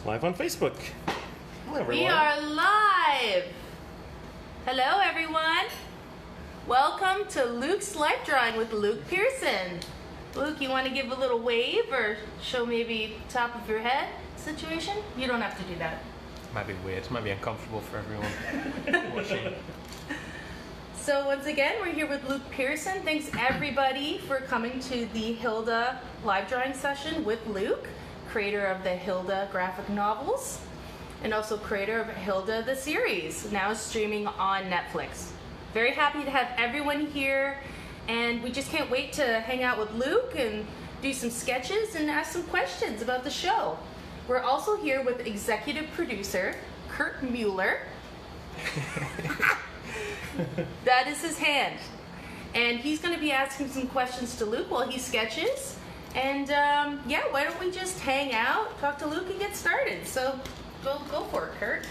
Live on Facebook. Hello, everyone. We are live! Hello, everyone. Welcome to Luke's Life Drawing with Luke Pearson. Luke, you want to give a little wave or show maybe top of your head situation? You don't have to do that. Might be weird. Might be uncomfortable for everyone watching. So once again, we're here with Luke Pearson. Thanks everybody for coming to the Hilda live drawing session with Luke, creator of the Hilda graphic novels, and also creator of Hilda the series, now streaming on Netflix. Very happy to have everyone here, and we just can't wait to hang out with Luke and do some sketches and ask some questions about the show. We're also here with executive producer Kurt Mueller. That is his hand. And he's going to be asking some questions to Luke while he sketches. And yeah, why don't we just hang out, talk to Luke, and get started. So go for it, Kurt.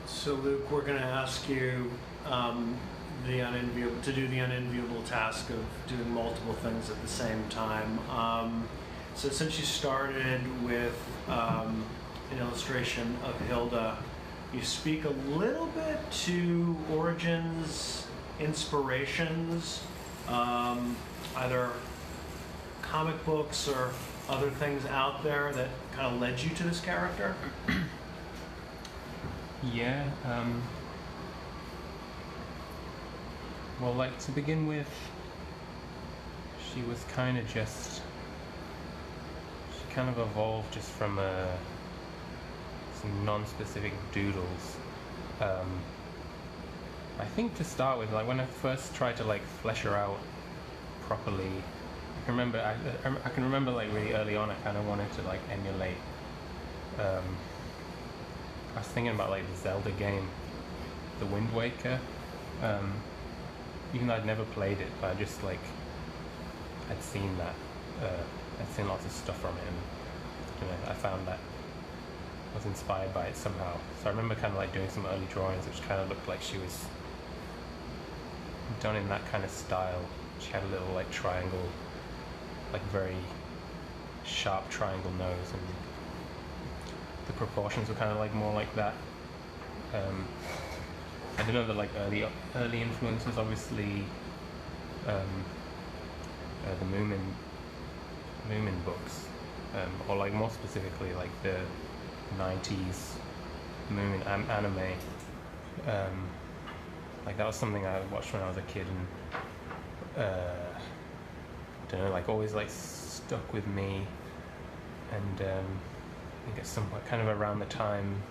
So Luke, we're going to ask you to do the unenviable task of doing multiple things at the same time. So since you started with an illustration of Hilda, you speak a little bit to origins, inspirations, either comic books or other things out there that kind of led you to this character? Yeah. Well, like to begin with, she was kind of just. She kind of evolved just from some non-specific doodles. I think to start with, like when I first tried to like flesh her out properly, I can remember like really early on, I kind of wanted to like emulate. I was thinking about like the Zelda game, The Wind Waker. Even though I'd never played it, but I just like I'd seen that. I'd seen lots of stuff from it, and I found that I was inspired by it somehow. So I remember kind of like doing some early drawings, which kind of looked like she was done in that kind of style. She had a little like triangle, like very sharp triangle nose, and the proportions were kind of like more like that. I don't know that like early influences, obviously, the Moomin books, or like more specifically like the 90s Moomin anime. Like that was something I watched when I was a kid, and I don't know, like always like stuck with me, and I think it's somewhat kind of around the time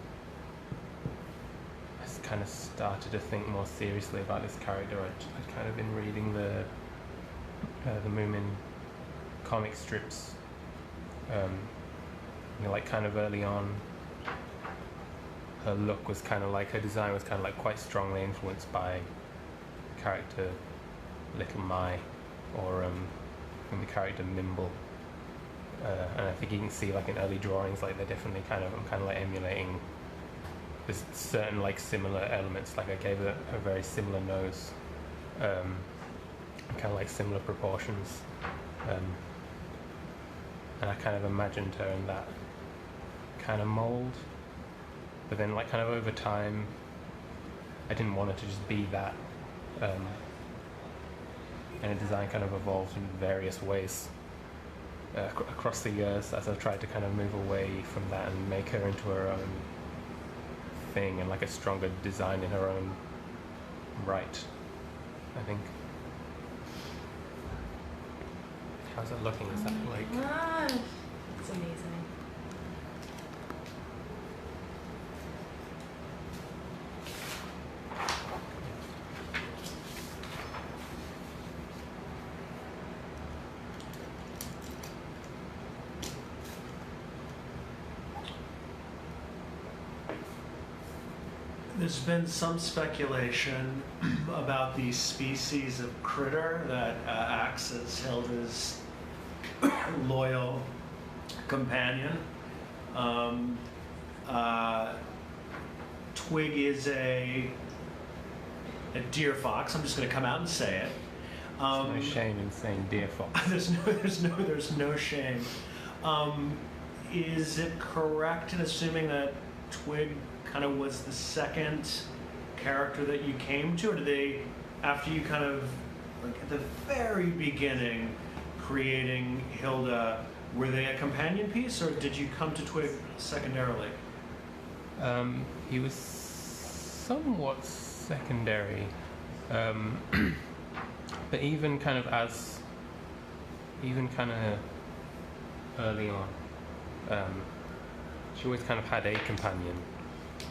I kind of started to think more seriously about this character. I'd kind of been reading the Moomin comic strips, like kind of early on. Her look was kind of like, her design was kind of like quite strongly influenced by the character Little Mai, or the character Mimble. And I think you can see like in early drawings, like they're definitely I'm kind of like emulating there's certain like similar elements. Like I gave it a very similar nose, kind of like similar proportions. and I kind of imagined her in that kind of mold. But then, like, kind of over time, I didn't want her to just be that. And the design kind of evolved in various ways across the years as I've tried to kind of move away from that and make her into her own thing and like a stronger design in her own right, I think. How's that looking? Is that like... It's amazing. There's been some speculation about the species of critter that acts as Hilda's loyal companion. Twig is a deer fox. I'm just going to come out and say it. There's no shame in saying deer fox. there's no shame. Is it correct in assuming that Twig kind of was the second character that you came to, or did they, after you kind of, like at the very beginning, creating Hilda, were they a companion piece, or did you come to Twig secondarily? He was somewhat secondary, but even kind of early on, she always kind of had a companion.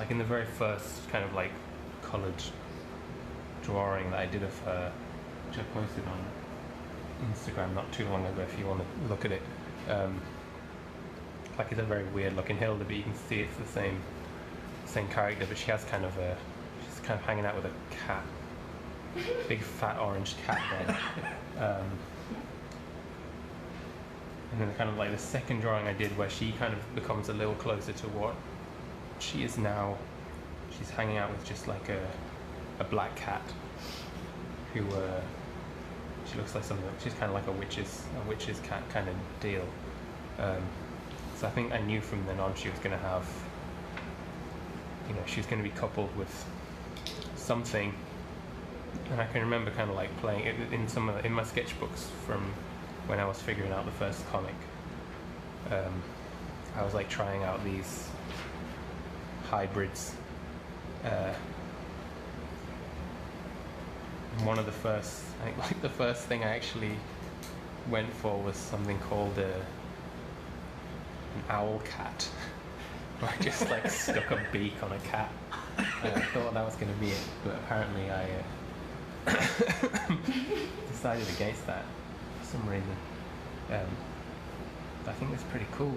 Like in the very first kind of like coloured drawing that I did of her, which I posted on Instagram not too long ago if you want to look at it. Like it's a very weird looking Hilda, but you can see it's the same character, but she has kind of she's kind of hanging out with a cat, big fat orange cat there. And then kind of like the second drawing I did where she kind of becomes a little closer to what she is now. She's hanging out with just like a black cat who she looks like something. She's kind of like a witch's cat kind of deal. So I think I knew from then on she was going to have, she was going to be coupled with something. And I can remember kind of like playing it in my sketchbooks from when I was figuring out the first comic. I was like trying out these hybrids. One of the first, I think like the first thing I actually went for was something called an owl cat. Where I just like stuck a beak on a cat. And I thought that was going to be it, but apparently I decided against that for some reason. I think it's pretty cool,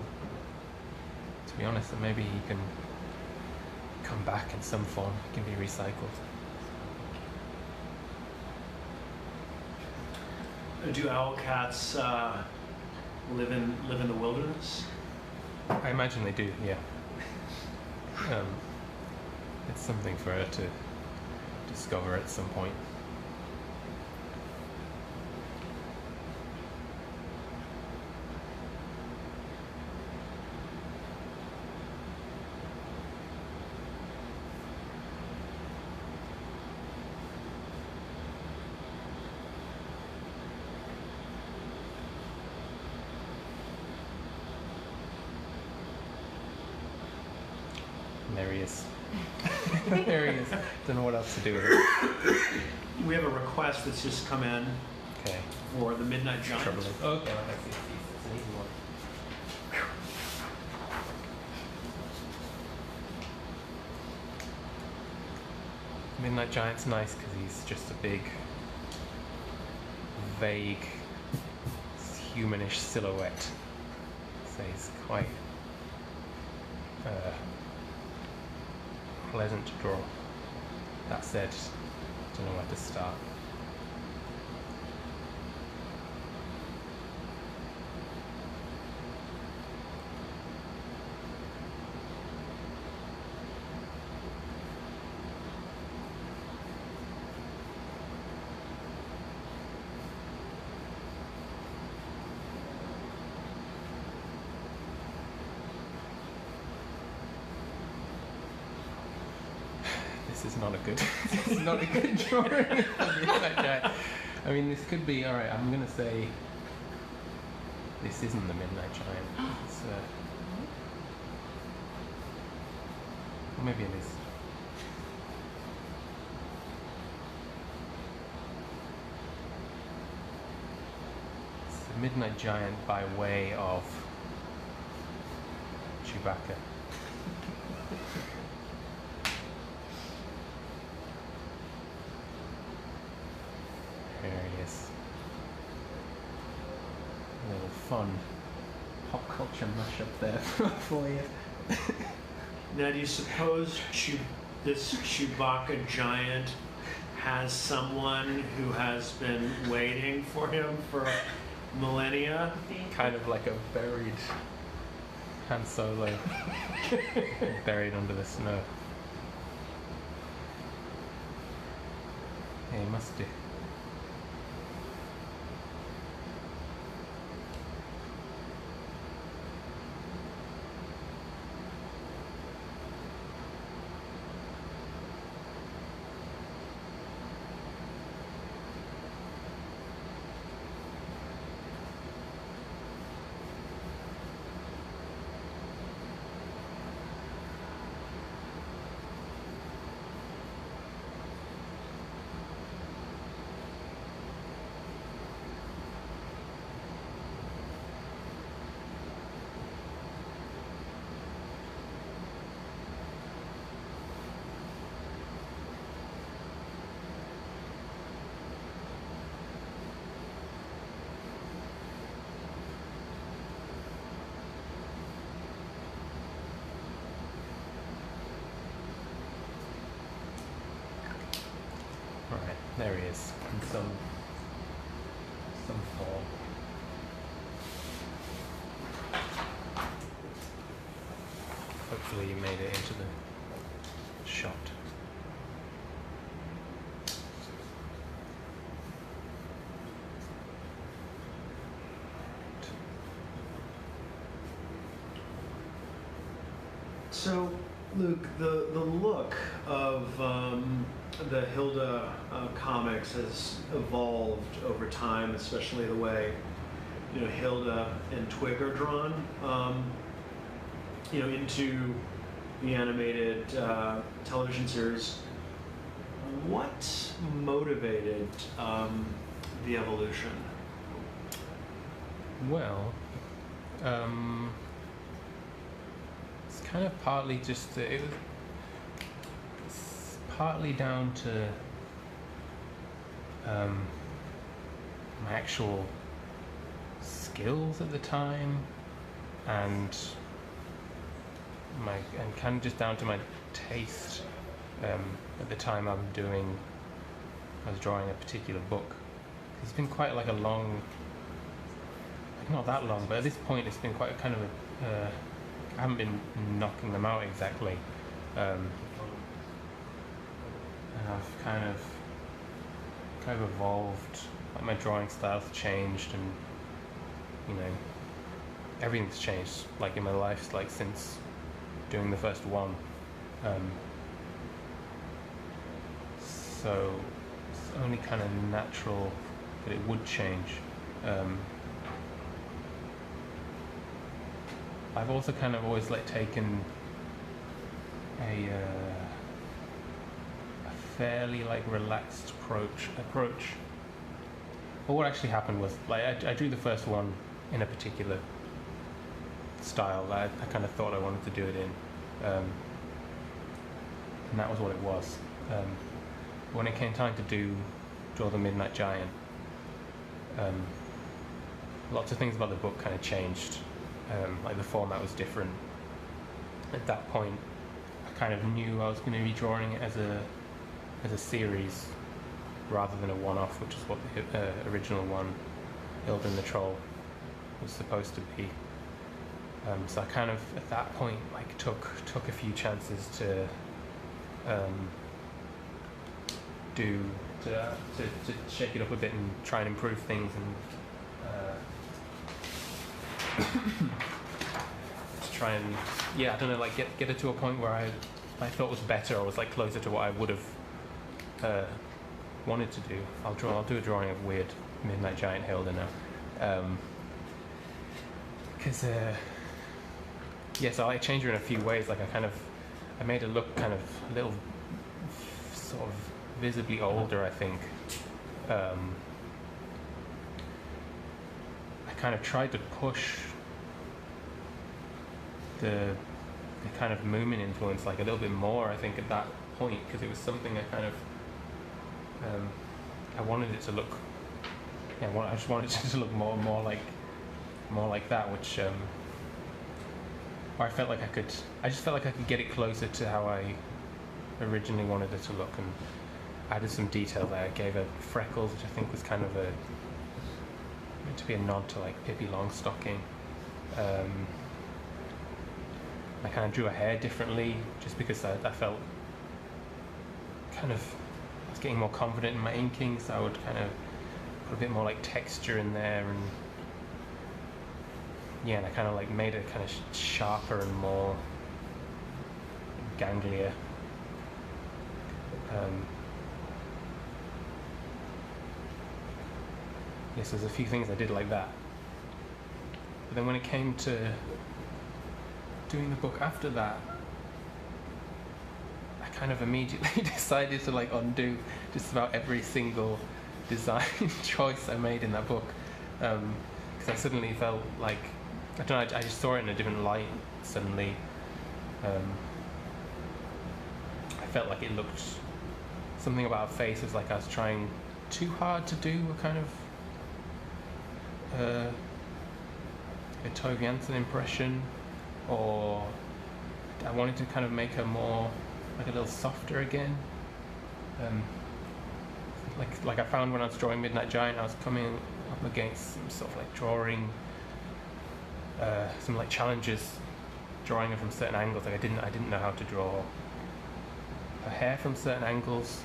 to be honest, and maybe he can come back in some form, he can be recycled. Do owl cats live in the wilderness? I imagine they do, yeah. It's something for her to discover at some point. There he is. There he is. Don't know what else to do with it. We have a request that's just come in. Okay. For the Midnight Giant. Okay, well, that's it's an easy one. Midnight Giant's nice because he's just a big, vague, humanish silhouette. So he's quite pleasant to draw. That said, don't know where to start. this is not a good this is not a good drawing of the Midnight Giant. I mean, this could be alright. I'm gonna say this isn't the Midnight Giant. It's, or maybe it is. It's the Midnight Giant by way of Chewbacca. There he is. A little fun pop culture mashup there for you. Now, do you suppose this Chewbacca giant has someone who has been waiting for him for millennia? Kind of like a buried Han Solo, buried under the snow. Yeah, he must do. Right, there he is, in some form. Hopefully you made it into the shot. So, Luke, the look of the Hilda comics has evolved over time, especially the way Hilda and Twig are drawn. Into the animated television series. What motivated the evolution? Well, it's kind of partly just it's partly down to my actual skills at the time, and kind of just down to my taste. At the time, I was drawing a particular book. It's been quite like a long, not that long, but at this point, it's been quite kind of I haven't been knocking them out exactly. And I've kind of evolved. Like my drawing style's changed, and everything's changed. Like in my life, like since doing the first one. So it's only kind of natural that it would change. I've also kind of always taken a fairly relaxed approach. But what actually happened was I drew the first one in a particular style that I kind of thought I wanted to do it in, and that was what it was. When it came time to draw the Midnight Giant, lots of things about the book kind of changed. The format was different. At that point, I kind of knew I was going to be drawing it as a series rather than a one-off, which is what the original one, Hilda and the Troll, was supposed to be. So I kind of at that point took a few chances to shake it up a bit and try and improve things, and to try and get it to a point where I I thought was better or was like closer to what I would have wanted to do. I'll do a drawing of weird Midnight Giant Hilda now, because so I changed her in a few ways. Like I made her look kind of a little sort of visibly older, I think. I kind of tried to push the kind of Moomin influence like a little bit more, I think, at that point, because it was something I kind of I wanted it to look. I just wanted it to look more like that, which I felt like I just felt like I could get it closer to how I originally wanted it to look, and added some detail there. I gave her freckles, which I think was kind of meant to be a nod to like Pippi Longstocking. I kind of drew her hair differently, just because I felt kind of I was getting more confident in my inking, so I would kind of put a bit more like texture in there, and I kind of like made it kind of sharper and more ganglier. So there's a few things I did like that. But then when it came to doing the book after that, I kind of immediately decided to like undo just about every single design choice I made in that book, because I suddenly felt like, I don't know, I just saw it in a different light suddenly. I felt like it looked, something about her face was like I was trying too hard to do a kind of a Tove Jansson impression, or I wanted to kind of make her more like a little softer again. Like I found when I was drawing Midnight Giant, I was coming up against some sort of like drawing some like challenges, drawing her from certain angles. Like I didn't know how to draw her hair from certain angles.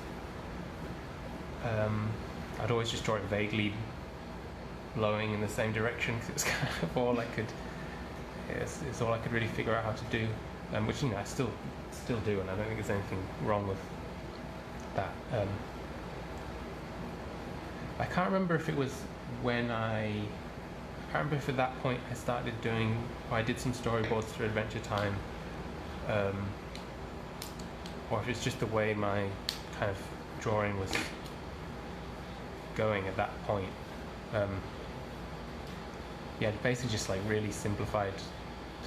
I'd always just draw it vaguely blowing in the same direction, because it was kind of all I could. It's all I could really figure out how to do, which I still do, and I don't think there's anything wrong with that. I can't remember if it was when I can't remember if at that point I started doing, or I did some storyboards for Adventure Time, or if it's just the way my kind of drawing was going at that point. Basically just like really simplified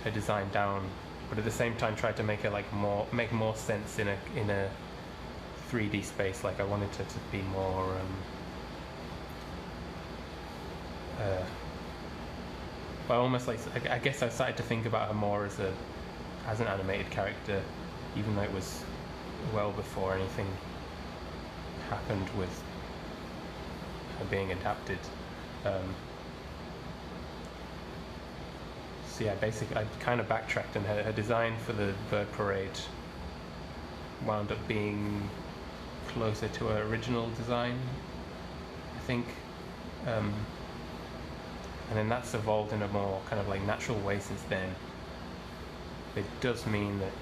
her design down, but at the same time tried to make her like make more sense in a 3D space. Like I wanted her to be more almost like, I guess I started to think about her more as an animated character, even though it was well before anything happened with her being adapted. Basically I kind of backtracked, and her design for the Bird Parade wound up being closer to her original design, I think. And then that's evolved in a more kind of like natural way since then. It does mean that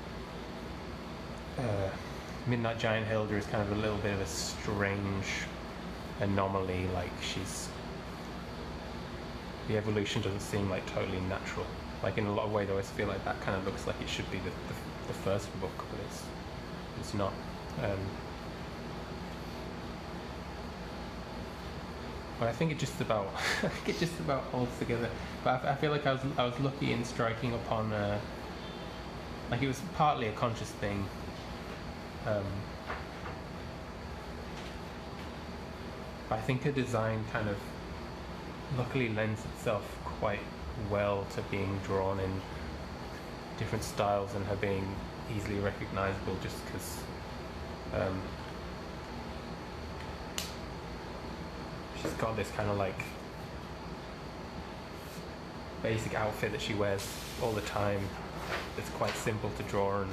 Midnight Giant Hilda is kind of a little bit of a strange anomaly. Like the evolution doesn't seem like totally natural. Like in a lot of ways I always feel like that kind of looks like it should be the first book, but it's not. But I think it just about holds together. But I feel like I was lucky in striking upon like it was partly a conscious thing. But I think her design kind of luckily lends itself quite well to being drawn in different styles and her being easily recognizable, just because she's got this kind of like basic outfit that she wears all the time. It's quite simple to draw and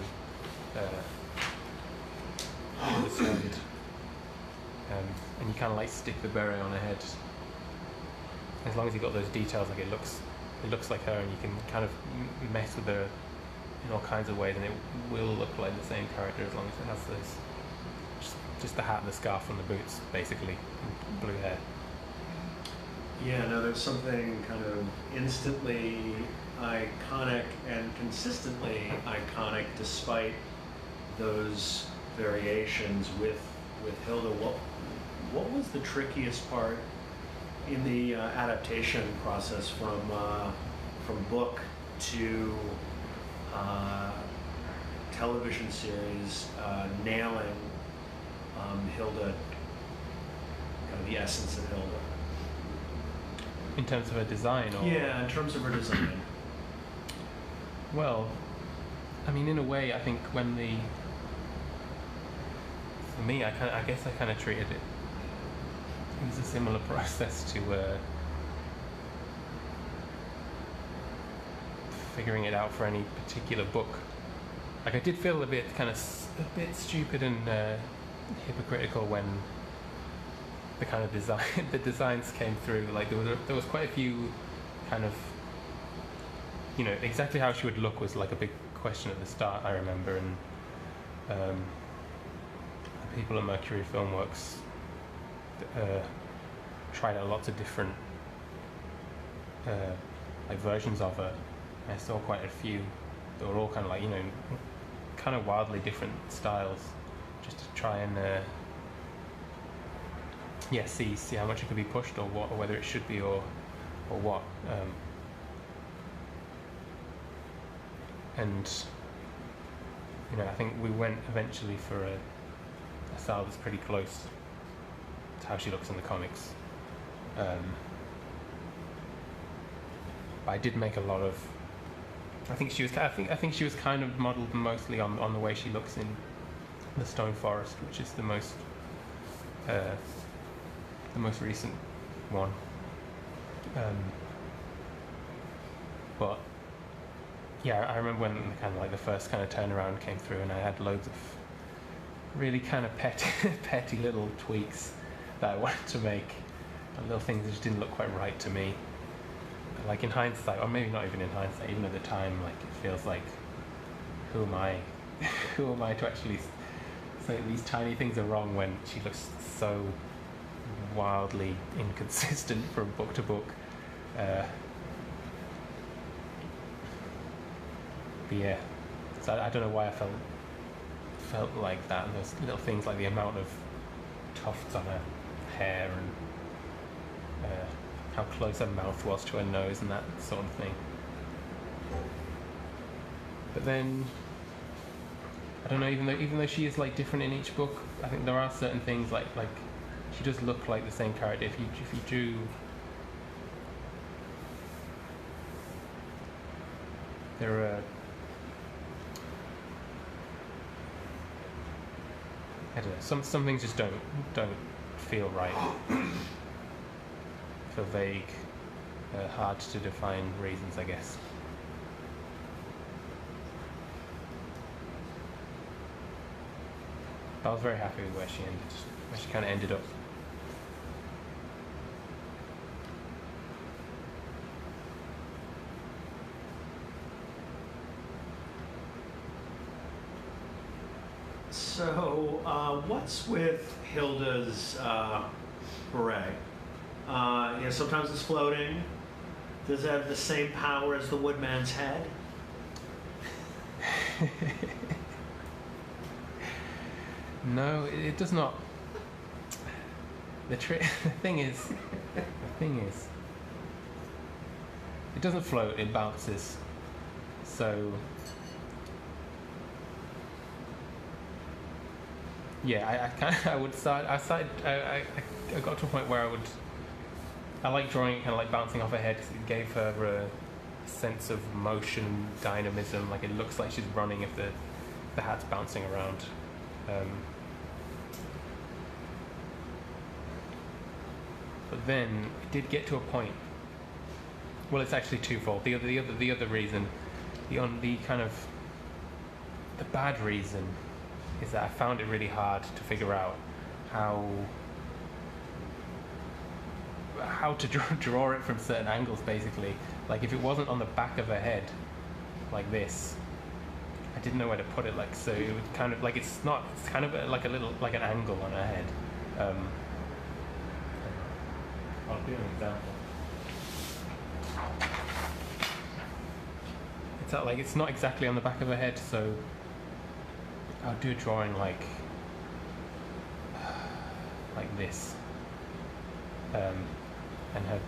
understand. And you kind of like stick the beret on her head. As long as you've got those details, like it looks like her, and you can kind of mess with her in all kinds of ways, and it will look like the same character as long as it has those just the hat and the scarf and the boots, basically, and blue hair. Yeah, no, there's something kind of instantly iconic and consistently iconic despite those variations with Hilda. What was the trickiest part in the adaptation process from book to television series, nailing Hilda, kind of the essence of Hilda? In terms of her design, or Yeah, in terms of her design. well, I mean, in a way, I think for me, I guess I kind of treated it. It was a similar process to figuring it out for any particular book. Like, I did feel a bit stupid and hypocritical when the kind of the designs came through. Like, there was quite a few kind of, exactly how she would look was like a big question at the start, I remember, and the people at Mercury Filmworks tried out lots of different like versions of her. I saw quite a few that were all kind of like, kind of wildly different styles, just to try and see how much it could be pushed, or what, or whether it should be, or what. And I think we went eventually for a style that's pretty close to how she looks in the comics. But I did make a lot of. I think she was kind of modelled mostly on the way she looks in the Stone Forest, which is the most recent one. But yeah, I remember when kind of like the first kind of turnaround came through, and I had loads of really kind of petty little tweaks that I wanted to make, and little things that just didn't look quite right to me. Like, in hindsight, or maybe not even in hindsight, even at the time, like, it feels like, who am I to actually say these tiny things are wrong when she looks so wildly inconsistent from book to book. But yeah, so I don't know why I felt like that, and those little things like the amount of tufts on her hair, and how close her mouth was to her nose, and that sort of thing. But then, I don't know, even though she is like different in each book, I think there are certain things like she does look like the same character. If you do, there are, I don't know, some things just don't feel right. Feel vague, hard to define reasons, I guess. But I was very happy with where she kind of ended up. So, what's with Hilda's beret? Sometimes it's floating. Does it have the same power as the Woodman's head? No, it does not. The thing is, it doesn't float. It bounces. So, yeah, I got to a point where I like drawing it kind of like bouncing off her head, because it gave her a sense of motion, dynamism. Like, it looks like she's running if the hat's bouncing around. But then it did get to a point. Well, it's actually twofold. The other reason, the bad reason, is that I found it really hard to figure out how to draw it from certain angles, basically. Like, if it wasn't on the back of her head like this, I didn't know where to put it. Like, so it would kind of like it's kind of like a little like an angle on her head. I'll do an example. It's like it's not exactly on the back of her head, so I'll do a drawing like this, and her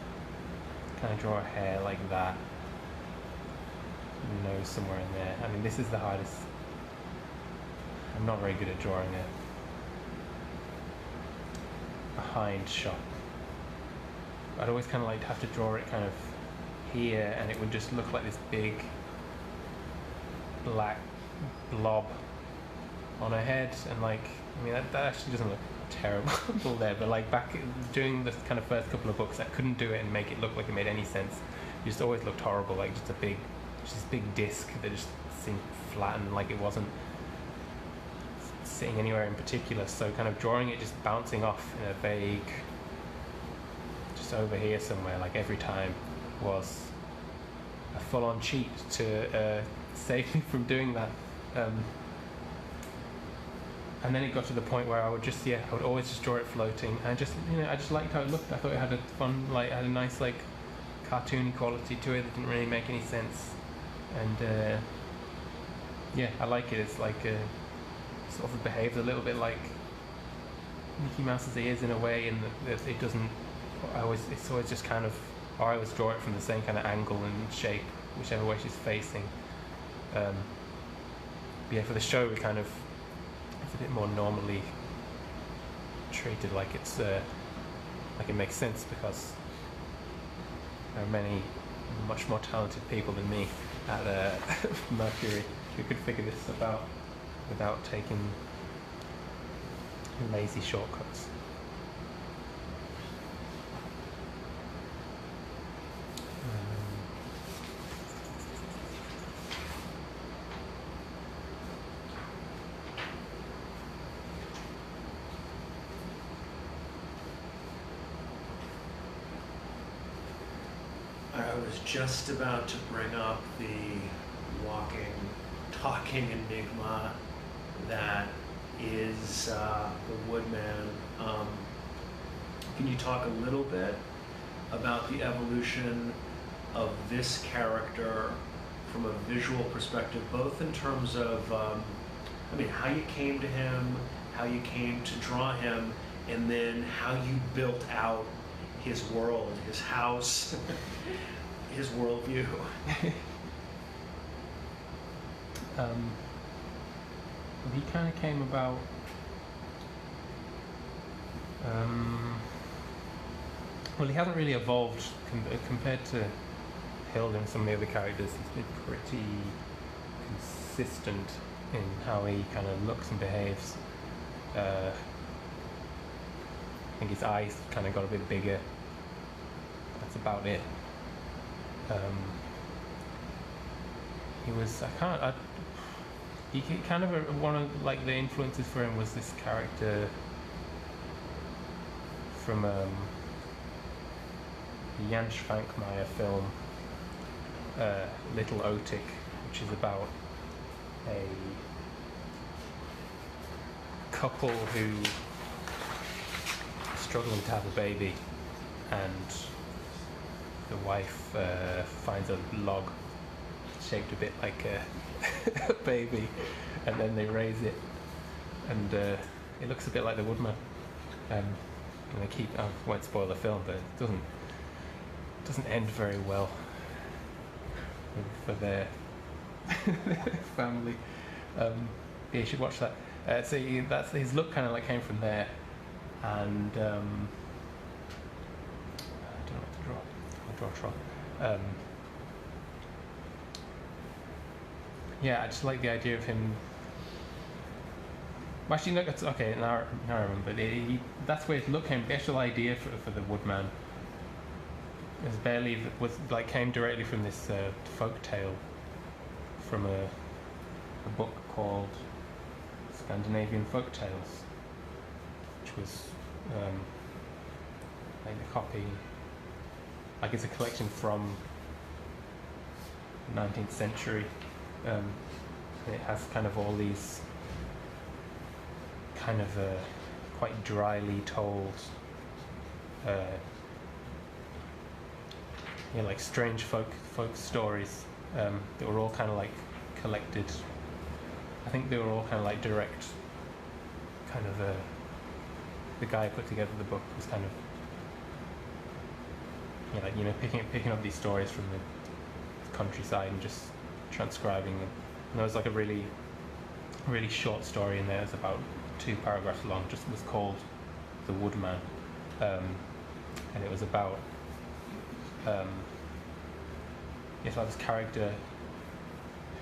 kind of draw her hair like that, nose somewhere in there. I mean, this is the hardest. I'm not very good at drawing a behind shot. I'd always kind of like to have to draw it kind of here, and it would just look like this big black blob on her head, and like, I mean, that actually doesn't look terrible there, but like back doing the kind of first couple of books, I couldn't do it and make it look like it made any sense. It just always looked horrible, like just this big disc that just seemed flat and like it wasn't sitting anywhere in particular. So kind of drawing it just bouncing off in a vague, just over here somewhere, like every time, was a full-on cheat to save me from doing that. And then it got to the point where I would always just draw it floating, and I just liked how it looked. I thought it had a fun, like, had a nice, like, cartoony quality to it that didn't really make any sense. And yeah, I like it. It's like sort of behaves a little bit like Mickey Mouse's ears in a way, and it doesn't. It's always just kind of. Or I always draw it from the same kind of angle and shape, whichever way she's facing. But yeah, for the show, it's a bit more normally treated, like it's like it makes sense because there are many much more talented people than me at Mercury who could figure this stuff out without taking lazy shortcuts. I was just about to bring up the walking, talking enigma that is the Woodman. Can you talk a little bit about the evolution of this character from a visual perspective, both in terms of, how you came to him, how you came to draw him, and then how you built out his world, his house, his worldview. He kind of came about. Well, he hasn't really evolved compared to Hilda and some of the other characters. He's been pretty consistent in how he kind of looks and behaves. I think his eyes kind of got a bit bigger. That's about it. He kind of one of like the influences for him was this character from the Jan Schwankmeyer film Little Otik, which is about a couple who are struggling to have a baby, and the wife finds a log shaped a bit like a baby, and then they raise it, and it looks a bit like the Woodman. And they I won't spoil the film, but it doesn't end very well for their family. Yeah, you should watch that. So that's his look, kind of like came from there, and I don't know what to draw. I'll draw a trot. Yeah, I just like the idea of him. Well, actually, no, okay. Now I remember. That's where his look came. The actual idea for the Woodman came directly from this folk tale from a book called Scandinavian Folk Tales, which was like the copy. Like it's a collection from 19th century And it has kind of all these kind of quite dryly told, like strange folk stories that were all kind of like collected. I think they were all kind of like direct. Kind of the guy who put together the book was kind of picking up these stories from the countryside and just transcribing them. And there was like a really short story in there. It's about 2 paragraphs long. Just was called The Woodman, and it was about about this character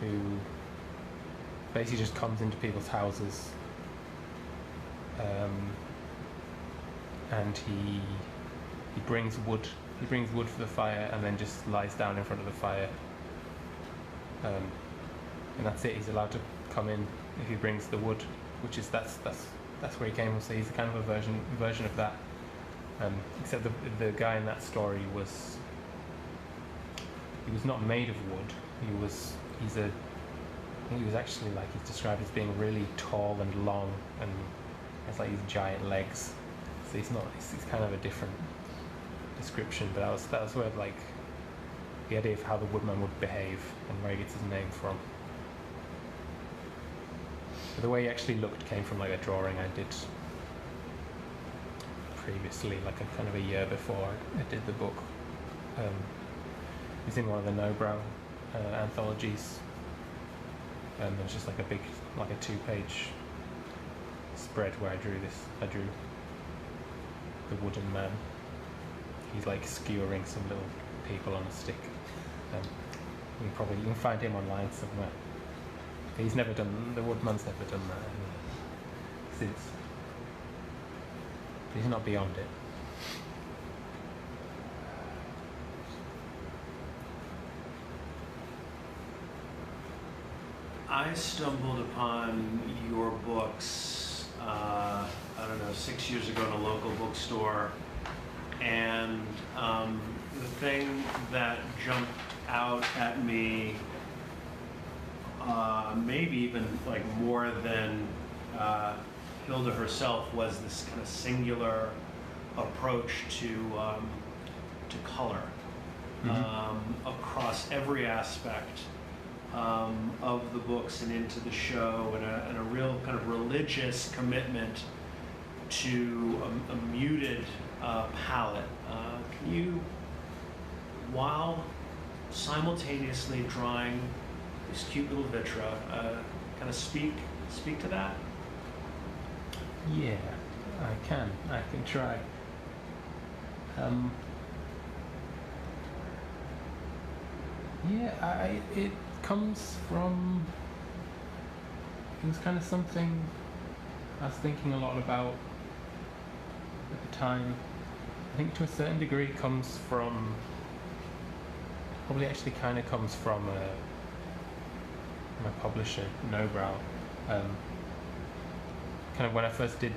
who basically just comes into people's houses, and he brings wood. He brings wood for the fire, and then just lies down in front of the fire. And that's it. He's allowed to come in if he brings the wood, which is that's where he came from. So he's kind of a version of that. Except the guy in that story was not made of wood. He's actually like he's described as being really tall and long, and has like these giant legs. So he's kind of a different description, but that was where like the idea of how the woodman would behave and where he gets his name from. But the way he actually looked came from like a drawing I did previously, like a kind of a year before I did the book. It was in one of the No-Brow anthologies. There's just like a 2-page spread where I drew the wooden man. He's like skewering some little people on a stick. You can find him online somewhere. The Woodman's never done that since. He's not beyond it. I stumbled upon your books, 6 years ago in a local bookstore, and the thing that jumped out at me, maybe even like more than Hilda herself, was this kind of singular approach to color, across every aspect of the books and into the show, and a real kind of religious commitment to a muted palette. Can you, while simultaneously drawing these cute little vitra, kind of speak to that? Yeah, I can try. It comes from, it was kind of something I was thinking a lot about at the time. I think to a certain degree it comes from, probably actually kind of comes from my publisher, No-Brow. Kind of when I first did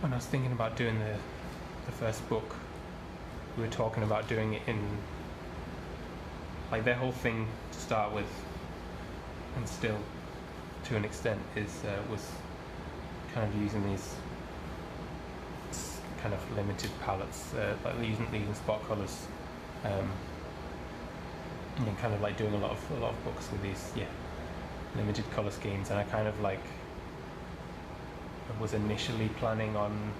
when I was thinking about doing the first book, we were talking about doing it in, like, their whole thing to start with, and still to an extent was kind of using these kind of limited palettes, like using spot colors, and kind of like doing a lot of books with these limited color schemes. And I kind of like was initially planning on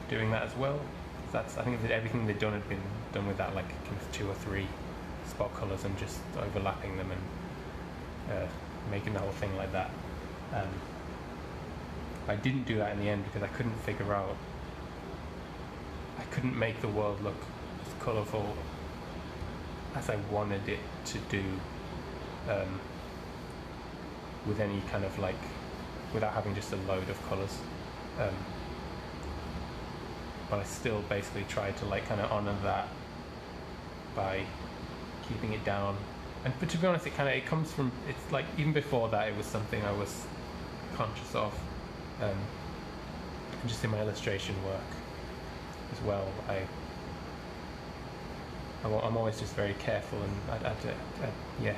doing that as well. I think that everything they'd done had been done with that, like kind of 2 or 3 spot colors and just overlapping them and making the whole thing like that. I didn't do that in the end because I couldn't figure out, I couldn't make the world look as colourful as I wanted it to do, with any kind of like, without having just a load of colours. But I still basically tried to like kind of honour that by keeping it down. But to be honest, it comes from, it's like even before that it was something I was conscious of, and just in my illustration work as well. I'm always just very careful, and yeah.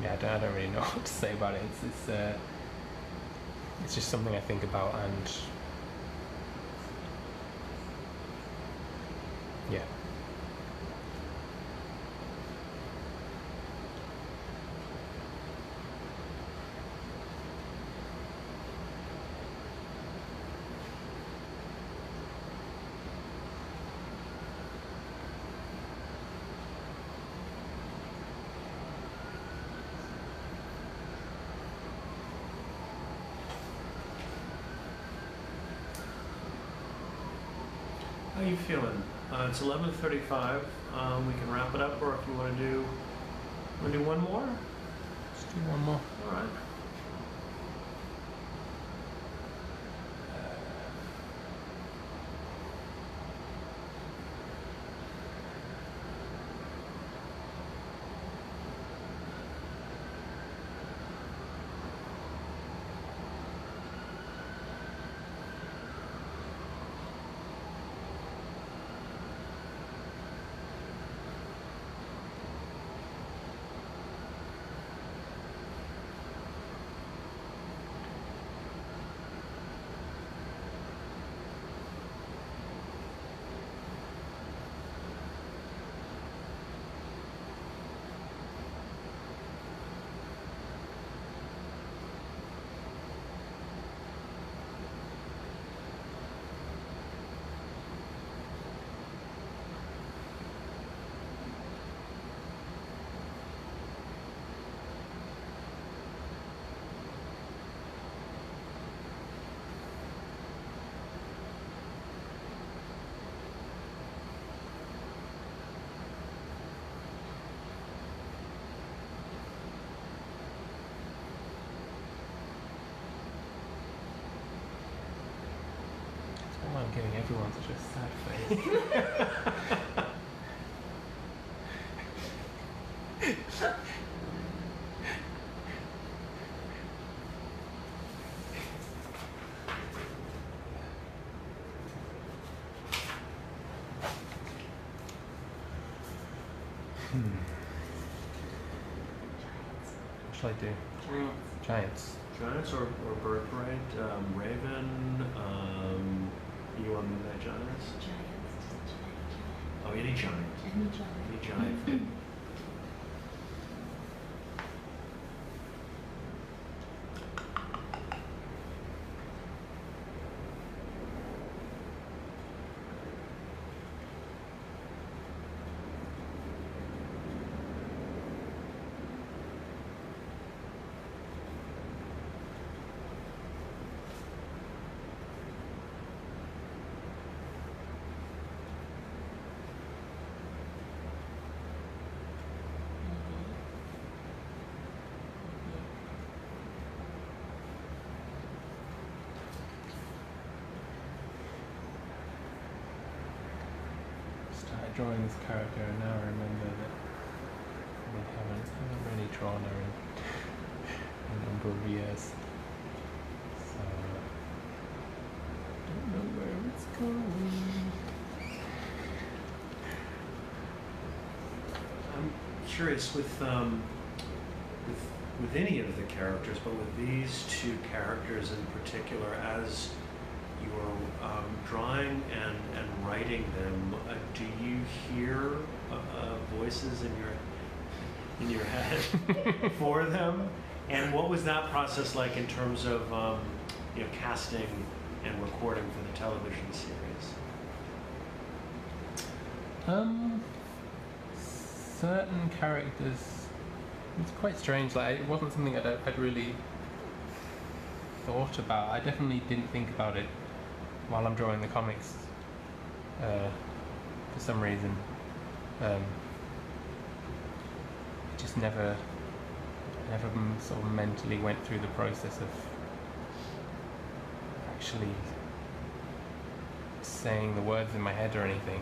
Yeah, I don't really know what to say about it. It's just something I think about, and yeah. How are you feeling? It's 11:35. We can wrap it up, or if you want to do one more. Let's do one more. All right. I'm giving everyone such a sad face. What shall I do? Giants. Giants or Birthright, Raven, you on Midnight Giants? Giants, just giant. Oh, any giant. Any giant. Any giant. Started drawing this character, and now I remember that we haven't really drawn her in a number of years. So don't know where it's going. I'm curious with any of the characters, but with these two characters in particular, as you're drawing and writing them, do you hear voices in your head for them? And what was that process like in terms of casting and recording for the television series? Certain characters, it's quite strange. Like, it wasn't something I'd really thought about. I definitely didn't think about it while I'm drawing the comics. For some reason, it just never sort of mentally went through the process of actually saying the words in my head or anything.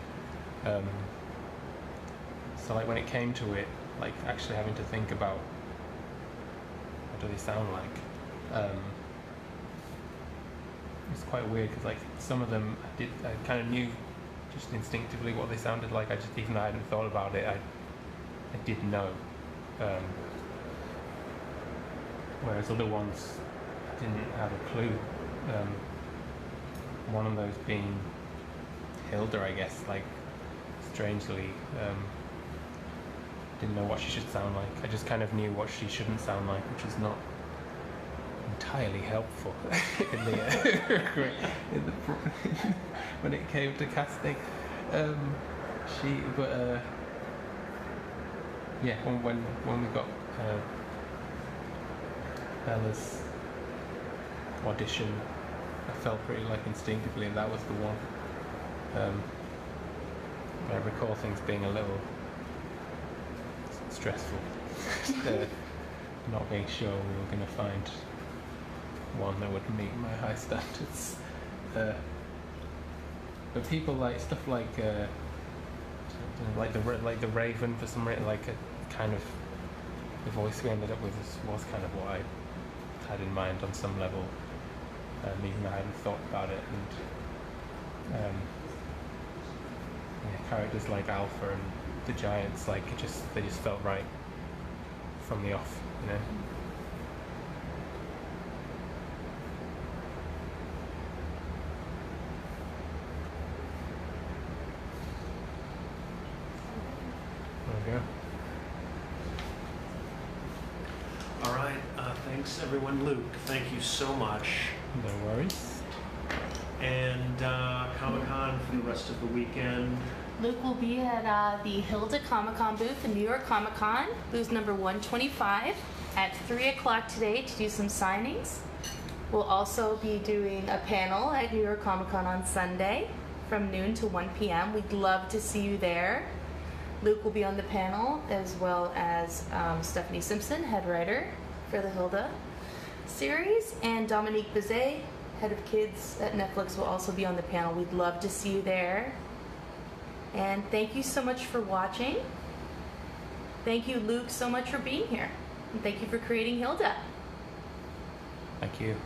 So like when it came to it, like actually having to think about what do they sound like, It's quite weird because like some of them I kind of knew just instinctively what they sounded like. I just, even though I hadn't thought about it, I did know. Whereas other ones I didn't have a clue. One of those being Hilda, I guess, like strangely didn't know what she should sound like. I just kind of knew what she shouldn't sound like, which is not entirely helpful when it came to casting. When we got Bella's audition, I felt pretty like instinctively that was the one. I recall things being a little stressful, not being sure we were going to find one that would meet my high standards. But people like stuff like the Raven for some reason, like a kind of the voice we ended up with was kind of what I had in mind on some level, even though I hadn't thought about it. And characters like Alpha and the Giants, like they just felt right from the off, you know. There we go. All right. Thanks, everyone. Luke, thank you so much. No worries. And Comic-Con for the rest of the weekend. Luke will be at the Hilda Comic-Con booth in New York Comic-Con, booth number 125, at 3 o'clock today to do some signings. We'll also be doing a panel at New York Comic-Con on Sunday from noon to 1 p.m. We'd love to see you there. Luke will be on the panel, as well as Stephanie Simpson, head writer for the Hilda series, and Dominique Bizet, head of kids at Netflix, will also be on the panel. We'd love to see you there. And thank you so much for watching. Thank you, Luke, so much for being here. And thank you for creating Hilda. Thank you.